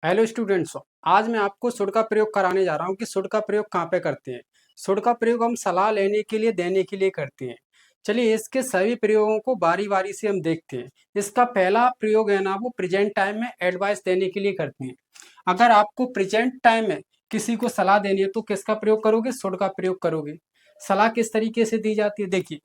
Hello students. आज मैं आपको सुड का प्रयोग कराने जा रहा हूँ कि सुड का प्रयोग कहाँ पे करते हैं। सुड का प्रयोग हम सलाह लेने के लिए देने के लिए करते हैं। चलिए इसके सभी प्रयोगों को बारी बारी से हम देखते हैं। इसका पहला प्रयोग है ना, वो प्रेजेंट टाइम में एडवाइस देने के लिए करते हैं। अगर आपको प्रेजेंट टाइम में किसी को सलाह देनी है तो किसका प्रयोग करोगे? सुड का प्रयोग करोगे। सलाह किस तरीके से दी जाती है, देखिए।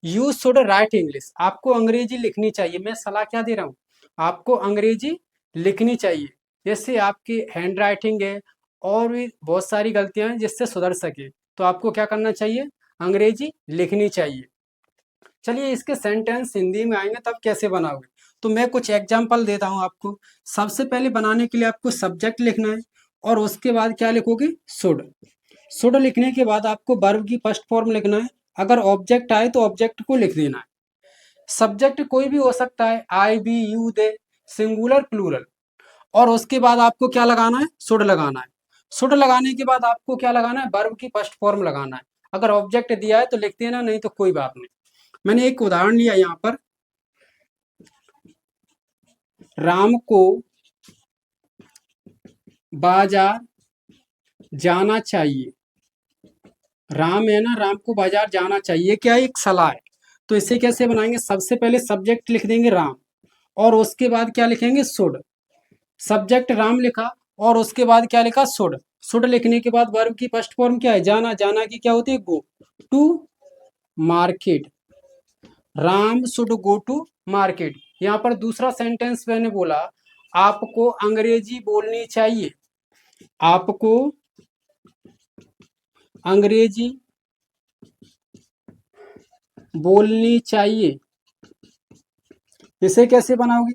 यू शुड राइट इंग्लिश, आपको अंग्रेजी लिखनी चाहिए। मैं सलाह क्या दे रहा हूँ? आपको अंग्रेजी लिखनी चाहिए, जैसे आपकी हैंड राइटिंग है और भी बहुत सारी गलतियां हैं जिससे सुधर सके। तो आपको क्या करना चाहिए? अंग्रेजी लिखनी चाहिए। चलिए इसके सेंटेंस हिंदी में आएंगे तब कैसे बनाओगे, तो मैं कुछ एग्जाम्पल देता हूँ आपको। सबसे पहले बनाने के लिए आपको सब्जेक्ट लिखना है और उसके बाद क्या लिखोगे? शुड। शुड लिखने के बाद आपको वर्ब की फर्स्ट फॉर्म लिखना है। अगर ऑब्जेक्ट आए तो ऑब्जेक्ट को लिख देना है। सब्जेक्ट कोई भी हो सकता है, I, we, you, they, singular, plural. और उसके बाद आपको क्या लगाना है? शुड लगाना है। शुड लगाने के बाद आपको क्या लगाना है? वर्ब की फर्स्ट फॉर्म लगाना है। अगर ऑब्जेक्ट दिया है तो लिख देना, नहीं तो कोई बात नहीं। मैंने एक उदाहरण लिया यहाँ पर। राम को बाजार जाना चाहिए। राम है ना, राम को बाजार जाना चाहिए, क्या एक सलाह है। तो इसे कैसे बनाएंगे? सबसे पहले सब्जेक्ट लिख देंगे राम और उसके बाद क्या लिखेंगे? शुड। सब्जेक्ट राम लिखा और उसके बाद क्या लिखा? शुड। शुड लिखने के बाद वर्ब की फर्स्ट फॉर्म क्या है? जाना। जाना की क्या होती है? Go to market. Ram should go to market. यहाँ पर दूसरा सेंटेंस मैंने बोला, आपको अंग्रेजी बोलनी चाहिए। आपको अंग्रेजी बोलनी चाहिए। इसे कैसे बनाओगे?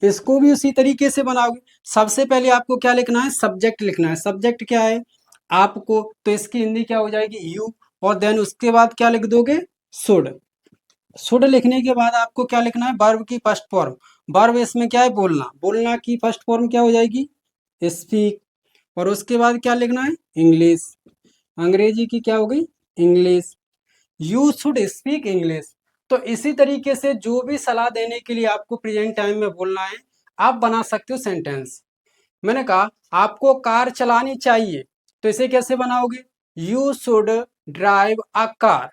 इसको भी उसी तरीके से बनाओगे। सबसे पहले आपको क्या लिखना है? सब्जेक्ट लिखना है। सब्जेक्ट क्या है? आपको, तो इसकी हिंदी क्या हो जाएगी? यू। और देन उसके बाद क्या लिख दोगे? शुड। शुड लिखने के बाद आपको क्या लिखना है? वर्ब की फर्स्ट फॉर्म। वर्ब इसमें क्या है? बोलना। बोलना की फर्स्ट फॉर्म क्या हो जाएगी? स्पीक। और उसके बाद क्या लिखना है? इंग्लिश। अंग्रेजी की क्या हो गई? English. You should speak English. तो इसी तरीके से जो भी सलाह देने के लिए आपको प्रेजेंट टाइम में बोलना है, आप बना सकते हो सेंटेंस। मैंने कहा आपको कार चलानी चाहिए, तो इसे कैसे बनाओगे? You should drive a car.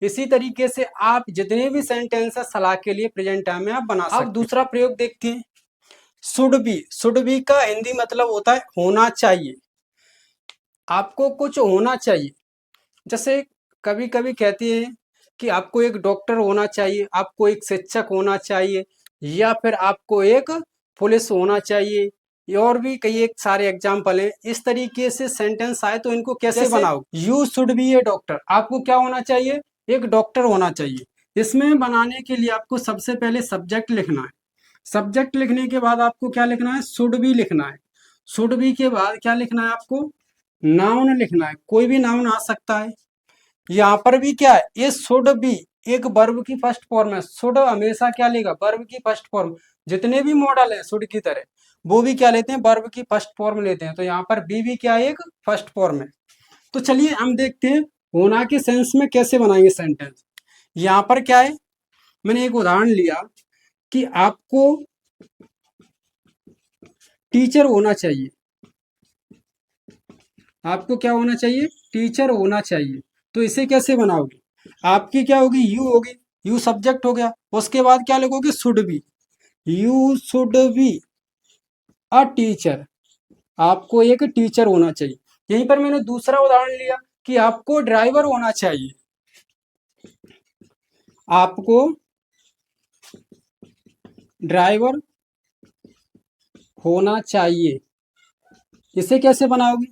इसी तरीके से आप जितने भी सेंटेंस है सलाह के लिए प्रेजेंट टाइम में आप बना सकते हैं। अब दूसरा प्रयोग देखते हैं। Should be. शुड बी का हिंदी मतलब होता है होना चाहिए। आपको कुछ होना चाहिए। जैसे कभी कभी कहते हैं कि आपको एक डॉक्टर होना चाहिए, आपको एक शिक्षक होना चाहिए, या फिर आपको एक पुलिस होना चाहिए। ये और भी कई एक सारे एग्जाम्पल हैं। इस तरीके से सेंटेंस आए तो इनको कैसे बनाओ? You should be A doctor. आपको क्या होना चाहिए? एक डॉक्टर होना चाहिए। इसमें बनाने के लिए आपको सबसे पहले सब्जेक्ट लिखना है। सब्जेक्ट लिखने के बाद आपको क्या लिखना है? शुड बी लिखना है। शुड बी के बाद क्या लिखना है? आपको नाउन लिखना है। कोई भी नाउन आ सकता है। यहाँ पर भी क्या है? ये शुड बी एक वर्ब की फर्स्ट फॉर्म है। शुड हमेशा क्या लेगा? वर्ब की फर्स्ट फॉर्म। जितने भी मॉडल है शुड की तरह, वो भी क्या लेते हैं? वर्ब की फर्स्ट फॉर्म लेते हैं। तो यहाँ पर बी भी क्या है? एक फर्स्ट फॉर्म है। तो चलिए हम देखते हैं होना के सेंस में कैसे बनाएंगे सेंटेंस। यहाँ पर क्या है? मैंने एक उदाहरण लिया कि आपको टीचर होना चाहिए। आपको क्या होना चाहिए? टीचर होना चाहिए। तो इसे कैसे बनाओगे? आपकी क्या होगी? यू होगी। यू सब्जेक्ट हो गया। उसके बाद क्या लिखोगे? Should be. You should be a teacher. आपको एक टीचर होना चाहिए। यहीं पर मैंने दूसरा उदाहरण लिया कि आपको ड्राइवर होना चाहिए। आपको ड्राइवर होना चाहिए। इसे कैसे बनाओगे?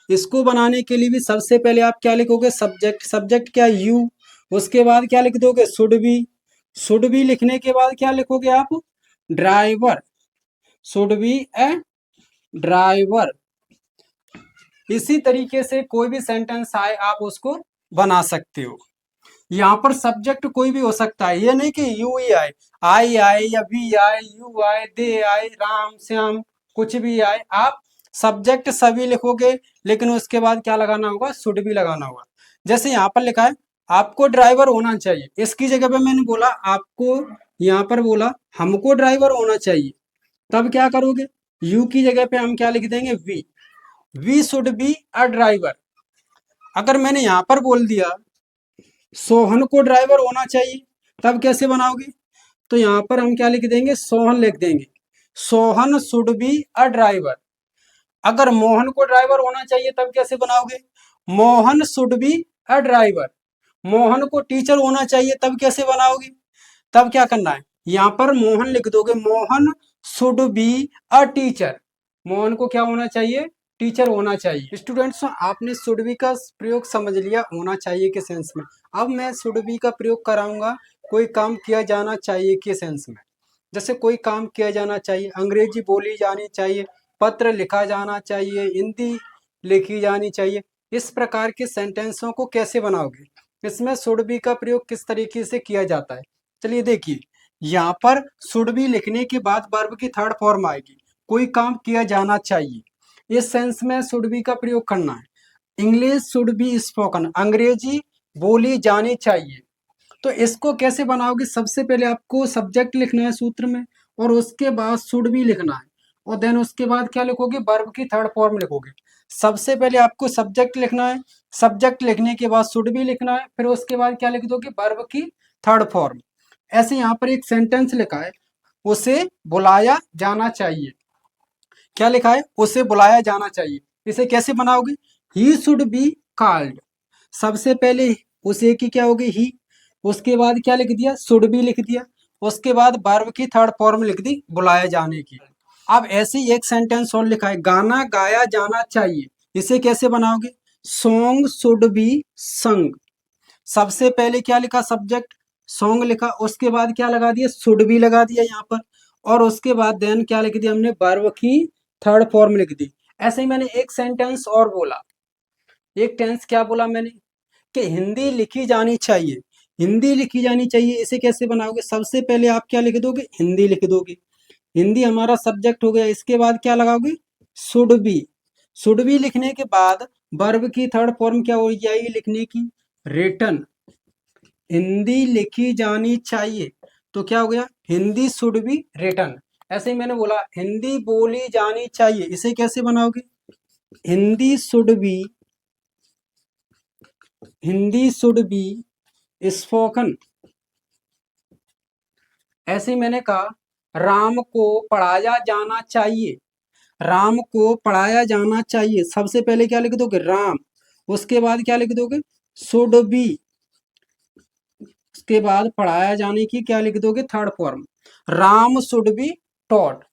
इसको बनाने के लिए भी सबसे पहले आप क्या लिखोगे? सब्जेक्ट। सब्जेक्ट क्या? यू। उसके बाद क्या लिख दोगे? Should be. शुड बी लिखने के बाद क्या लिखोगे आप? Driver. Should be A driver. इसी तरीके से कोई भी सेंटेंस आए आप उसको बना सकते हो। यहाँ पर सब्जेक्ट कोई भी हो सकता है, ये नहीं कि यू ही आए, आई आए या वी आए, यू आए, दे आए, राम श्याम, कुछ भी आए। आप सब्जेक्ट सभी लिखोगे, लेकिन उसके बाद क्या लगाना होगा? शुड भी लगाना होगा। जैसे यहाँ पर लिखा है आपको ड्राइवर होना चाहिए, इसकी जगह पे मैंने बोला आपको, यहाँ पर बोला हमको ड्राइवर होना चाहिए। तब क्या करोगे? यू की जगह पे हम क्या लिख देंगे, we should be a driver. अगर मैंने यहां पर बोल दिया सोहन को ड्राइवर होना चाहिए, तब कैसे बनाओगे, तो यहां पर हम क्या लिख देंगे, सोहन लिख देंगे, Sohan should be a driver. अगर मोहन को ड्राइवर होना चाहिए तब कैसे बनाओगे, Mohan should be a driver. Mohan को टीचर होना चाहिए तब कैसे बनाओगे, तब क्या करना है, यहाँ पर मोहन लिख दोगे, Mohan should be a teacher. Mohan को क्या होना चाहिए, टीचर होना चाहिए। स्टूडेंट्स, आपने शुड बी का प्रयोग समझ लिया होना चाहिए के सेंस में। अब मैं शुड बी का प्रयोग कराऊंगा कोई काम किया जाना चाहिए के सेंस में। जैसे कोई काम किया जाना चाहिए, अंग्रेजी बोली जानी चाहिए, पत्र लिखा जाना चाहिए, हिंदी लिखी जानी चाहिए, इस प्रकार के सेंटेंसों को कैसे बनाओगे, इसमें शुड बी का प्रयोग किस तरीके से किया जाता है। चलिए देखिए, यहाँ पर शुड बी लिखने के बाद वर्ब की थर्ड फॉर्म आएगी, कोई काम किया जाना चाहिए, इस सेंस में शुड बी का प्रयोग करना है। इंग्लिश शुड बी स्पोकन, अंग्रेजी बोली जानी चाहिए। तो इसको कैसे बनाओगे, सबसे पहले आपको सब्जेक्ट लिखना है सूत्र में, और उसके बाद शुड बी लिखना है, और देन उसके बाद क्या लिखोगे, वर्ब की थर्ड फॉर्म लिखोगे। सबसे पहले आपको सब्जेक्ट लिखना है, सब्जेक्ट लिखने के बाद शुड बी लिखना है, फिर उसके बाद क्या लिख दोगे, वर्ब की थर्ड फॉर्म। ऐसे यहाँ पर एक सेंटेंस लिखा है, उसे बुलाया जाना चाहिए। क्या लिखा है, उसे बुलाया जाना चाहिए, इसे कैसे बनाओगे, ही शुड बी कॉल्ड। सबसे पहले उसे की क्या होगी, ही, उसके बाद क्या लिख दिया, शुड बी लिख दिया, उसके बाद वर्ब की थर्ड फॉर्म लिख दी, बुलाए जाने की। अब ऐसे ही एक सेंटेंस और लिखा है, गाना गाया जाना चाहिए, इसे कैसे बनाओगे, सॉन्ग शुड बी संग। सबसे पहले क्या लिखा, सब्जेक्ट, सॉन्ग लिखा, उसके बाद क्या लगा दिया, शुड बी लगा दिया यहाँ पर, और उसके बाद देन क्या लिख दिया हमने, वर्ब की थर्ड फॉर्म लिख दी। ऐसे ही मैंने एक सेंटेंस और बोला, एक टेंस क्या बोला मैंने, कि हिंदी लिखी जानी चाहिए, हिंदी लिखी जानी चाहिए, इसे कैसे बनाओगे, सबसे पहले आप क्या लिख दोगे, हिंदी लिख दोगे, हिंदी हमारा सब्जेक्ट हो गया, इसके बाद क्या लगाओगे, शुड बी। शुड बी लिखने के बाद वर्ब की थर्ड फॉर्म क्या हो जाएगी लिखने की, रिटन। हिंदी लिखी जानी चाहिए, तो क्या हो गया, हिंदी शुड बी रिटन। ऐसे ही मैंने बोला हिंदी बोली जानी चाहिए, इसे कैसे बनाओगे, Hindi should be, Hindi should be spoken. ऐसे ही मैंने कहा राम को पढ़ाया जाना चाहिए, राम को पढ़ाया जाना चाहिए, सबसे पहले क्या लिख दोगे, राम, उसके बाद क्या लिख दोगे, शुड बी, उसके बाद पढ़ाया जाने की क्या लिख दोगे, third form, Ram should be taught.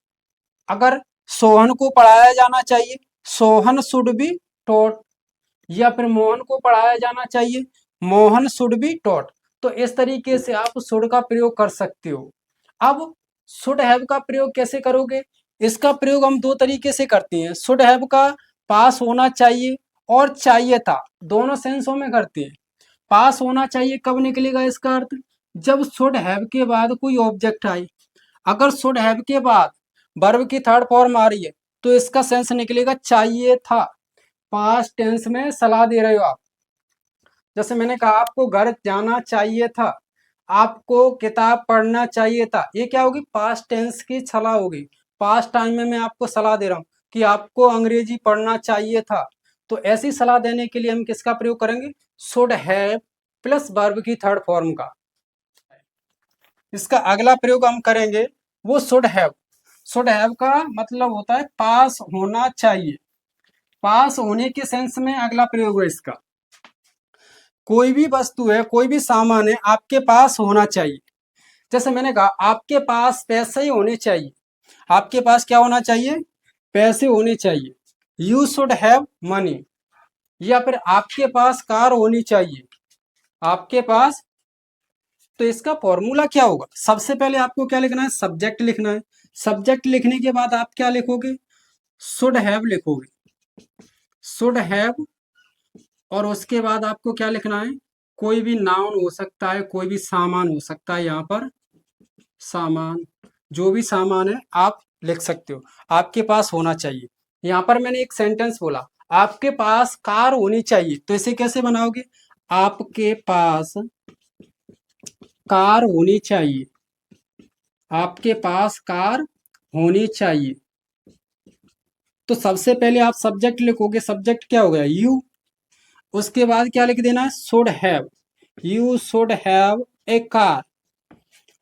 अगर सोहन को पढ़ाया जाना चाहिए, सोहन शुड बी टॉट, या फिर मोहन को पढ़ाया जाना चाहिए, मोहन शुड बी टॉट। तो इस तरीके से आप शुड का प्रयोग कर सकते हो। अब शुड हैव का प्रयोग कैसे करोगे, इसका प्रयोग हम दो तरीके से करते हैं। शुड हैव का पास होना चाहिए और चाहिए था, दोनों सेंसों में करते हैं। पास होना चाहिए कब निकलेगा इसका अर्थ, जब शुड हैव के बाद कोई ऑब्जेक्ट आए। अगर शुड हैव के बाद वर्ब की थर्ड फॉर्म आ रही है तो इसका सेंस निकलेगा चाहिए था, पास्ट टेंस में सलाह दे रहे हो आप। जैसे मैंने कहा आपको घर जाना चाहिए था, आपको किताब पढ़ना चाहिए था, ये क्या होगी, पास्ट टेंस की सलाह होगी। पास्ट टाइम में मैं आपको सलाह दे रहा हूँ कि आपको अंग्रेजी पढ़ना चाहिए था, तो ऐसी सलाह देने के लिए हम किसका प्रयोग करेंगे, शुड हैव प्लस वर्ब की थर्ड फॉर्म का। इसका अगला प्रयोग हम करेंगे वो शुड हैव। शुड हैव का मतलब होता है पास होना चाहिए, पास होने के सेंस में अगला प्रयोग है इसका। कोई भी वस्तु है, कोई भी सामान है, आपके पास होना चाहिए। जैसे मैंने कहा आपके पास पैसे ही होने चाहिए, आपके पास क्या होना चाहिए, पैसे होने चाहिए, यू शुड हैव मनी। या फिर आपके पास कार होनी चाहिए, आपके पास। तो इसका फॉर्मूला क्या होगा, सबसे पहले आपको क्या लिखना है, सब्जेक्ट लिखना है। सब्जेक्ट लिखने के बाद आप क्या लिखोगे, शुड हैव लिखोगे, शुड हैव, और उसके बाद आपको क्या लिखना है, कोई भी नाउन हो सकता है, कोई भी सामान हो सकता है, यहाँ पर सामान, जो भी सामान है आप लिख सकते हो, आपके पास होना चाहिए। यहाँ पर मैंने एक सेंटेंस बोला आपके पास कार होनी चाहिए, तो इसे कैसे बनाओगे, आपके पास कार होनी चाहिए, आपके पास कार होनी चाहिए। तो सबसे पहले आप सब्जेक्ट लिखोगे, सब्जेक्ट क्या हो गया यू, उसके बाद क्या लिख देना है should have, you should have a car.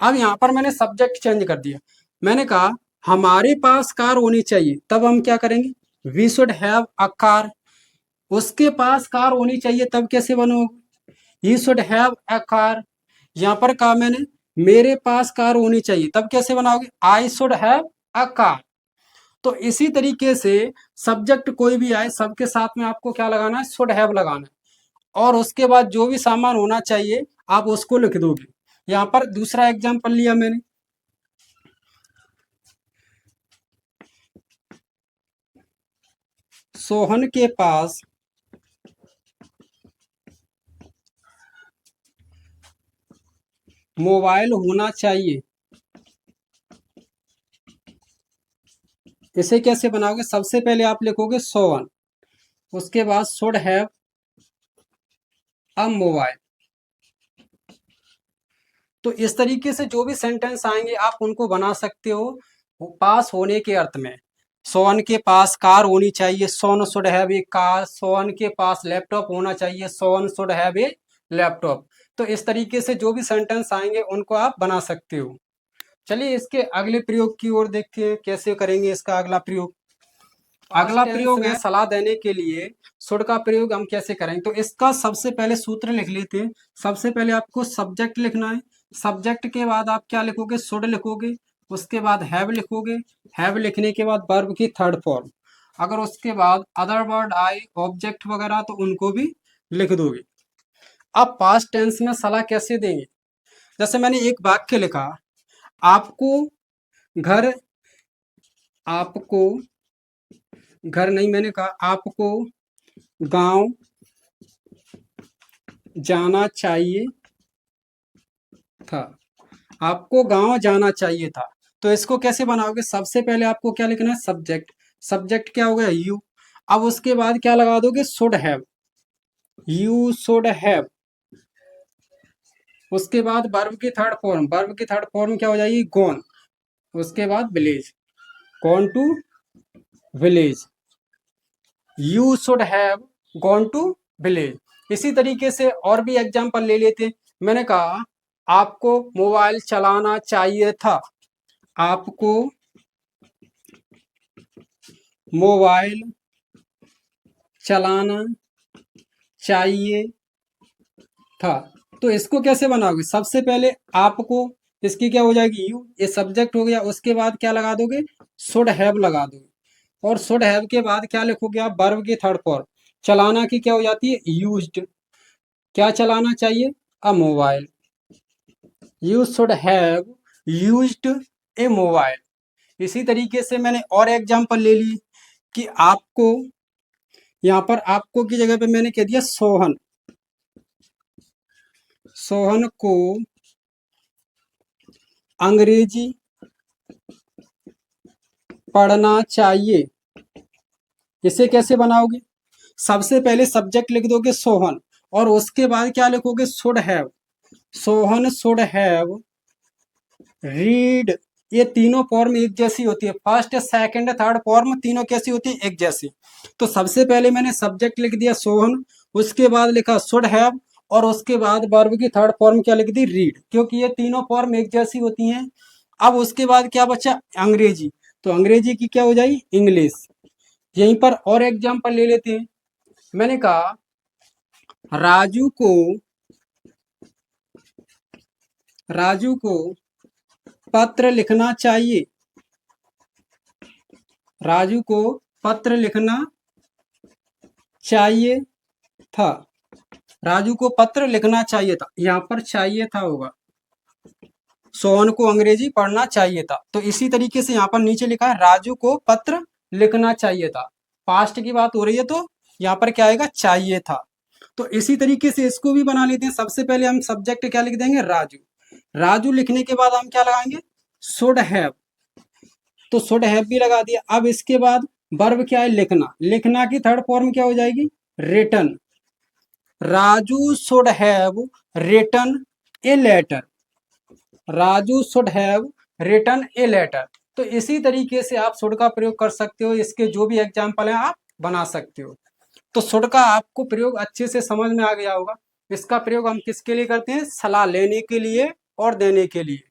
अब यहाँ पर मैंने सब्जेक्ट चेंज कर दिया, मैंने कहा हमारे पास कार होनी चाहिए, तब हम क्या करेंगे we should have a car. उसके पास कार होनी चाहिए तब कैसे बनोगे he should have a car. यहाँ पर कहा मैंने मेरे पास कार होनी चाहिए तब कैसे बनाओगे I should have a car. तो इसी तरीके से सब्जेक्ट कोई भी आए सबके साथ में आपको क्या लगाना है शुड हैव लगाना है, और उसके बाद जो भी सामान होना चाहिए आप उसको लिख दोगे। यहाँ पर दूसरा एग्जाम्पल लिया मैंने, सोहन के पास मोबाइल होना चाहिए। इसे कैसे बनाओगे, सबसे पहले आप लिखोगे सोहन, उसके बाद शुड हैव अ मोबाइल। तो इस तरीके से जो भी सेंटेंस आएंगे आप उनको बना सकते हो पास होने के अर्थ में। सोहन के पास कार होनी चाहिए, Sohan should have a car. Sohan के पास लैपटॉप होना चाहिए, Sohan should have a laptop. तो इस तरीके से जो भी सेंटेंस आएंगे उनको आप बना सकते हो। चलिए इसके अगले प्रयोग की ओर देखते हैं कैसे करेंगे इसका अगला प्रयोग। अगला प्रयोग है सलाह देने के लिए शुड का प्रयोग हम कैसे करेंगे। तो इसका सबसे पहले सूत्र लिख लेते हैं। सबसे पहले आपको सब्जेक्ट लिखना है, सब्जेक्ट के बाद आप क्या लिखोगे शुड लिखोगे, उसके बाद हैव लिखोगे, हैव लिखने के बाद वर्ब की थर्ड फॉर्म, अगर उसके बाद अदर वर्ड आए ऑब्जेक्ट वगैरह तो उनको भी लिख दोगे। अब पास्ट टेंस में सलाह कैसे देंगे, जैसे मैंने एक वाक्य लिखा आपको घर, आपको घर नहीं मैंने कहा आपको गांव जाना चाहिए था, आपको गांव जाना चाहिए था। तो इसको कैसे बनाओगे, सबसे पहले आपको क्या लिखना है सब्जेक्ट, सब्जेक्ट क्या हो गया यू, अब उसके बाद क्या लगा दोगे should have, you should have, उसके बाद वर्ब की थर्ड फॉर्म, वर्ब की थर्ड फॉर्म क्या हो जाएगी गॉन, उसके बाद village, gone to village, you should have gone to village. इसी तरीके से और भी एग्जाम्पल ले लेते हैं। मैंने कहा आपको मोबाइल चलाना चाहिए था, आपको मोबाइल चलाना चाहिए था। तो इसको कैसे बनाओगे, सबसे पहले आपको इसकी क्या हो जाएगी यू, ये सब्जेक्ट हो गया, उसके बाद क्या लगा दोगे शुड हैव लगा दोगे, और शुड हैव के बाद क्या लिखोगे आप वर्ब की थर्ड फॉर्म, चलाना की क्या हो जाती है यूज्ड, क्या चलाना चाहिए अ mobile, you should have used A mobile. इसी तरीके से मैंने और एग्जांपल ले ली कि आपको, यहाँ पर आपको की जगह पे मैंने कह दिया सोहन, सोहन को अंग्रेजी पढ़ना चाहिए। इसे कैसे बनाओगे, सबसे पहले सब्जेक्ट लिख दोगे सोहन, और उसके बाद क्या लिखोगे should have, Sohan should have read. ये तीनों फॉर्म एक जैसी होती है, फर्स्ट सेकंड थर्ड फॉर्म तीनों कैसी होती है एक जैसी। तो सबसे पहले मैंने सब्जेक्ट लिख दिया सोहन, उसके बाद लिखा शुड हैव, और उसके बाद वर्ब की थर्ड फॉर्म क्या लिख दी रीड, क्योंकि ये तीनों फॉर्म एक जैसी होती हैं। अब उसके बाद क्या बचा अंग्रेजी, तो अंग्रेजी की क्या हो जाएगी इंग्लिश। यहीं पर और एग्जाम्पल ले लेते हैं। मैंने कहा राजू को पत्र लिखना चाहिए, राजू को पत्र लिखना चाहिए था, राजू को पत्र लिखना चाहिए था, यहाँ पर चाहिए था होगा, सोहन को अंग्रेजी पढ़ना चाहिए था। तो इसी तरीके से यहाँ पर नीचे लिखा है राजू को पत्र लिखना चाहिए था, पास्ट की बात हो रही है तो यहाँ पर क्या आएगा चाहिए था। तो इसी तरीके से इसको भी बना लेते हैं। सबसे पहले हम सब्जेक्ट क्या लिख देंगे राजू, राजू लिखने के बाद हम क्या लगाएंगे शुड हैव, तो शुड हैव भी लगा दिया। अब इसके बाद वर्ब क्या है लिखना, लिखना की थर्ड फॉर्म क्या हो जाएगी written, Raju should have written a letter, Raju should have written a letter. तो इसी तरीके से आप शुड का प्रयोग कर सकते हो, इसके जो भी एग्जाम्पल हैं आप बना सकते हो। तो शुड का आपको प्रयोग अच्छे से समझ में आ गया होगा। इसका प्रयोग हम किसके लिए करते हैं? सलाह लेने के लिए और देने के लिए।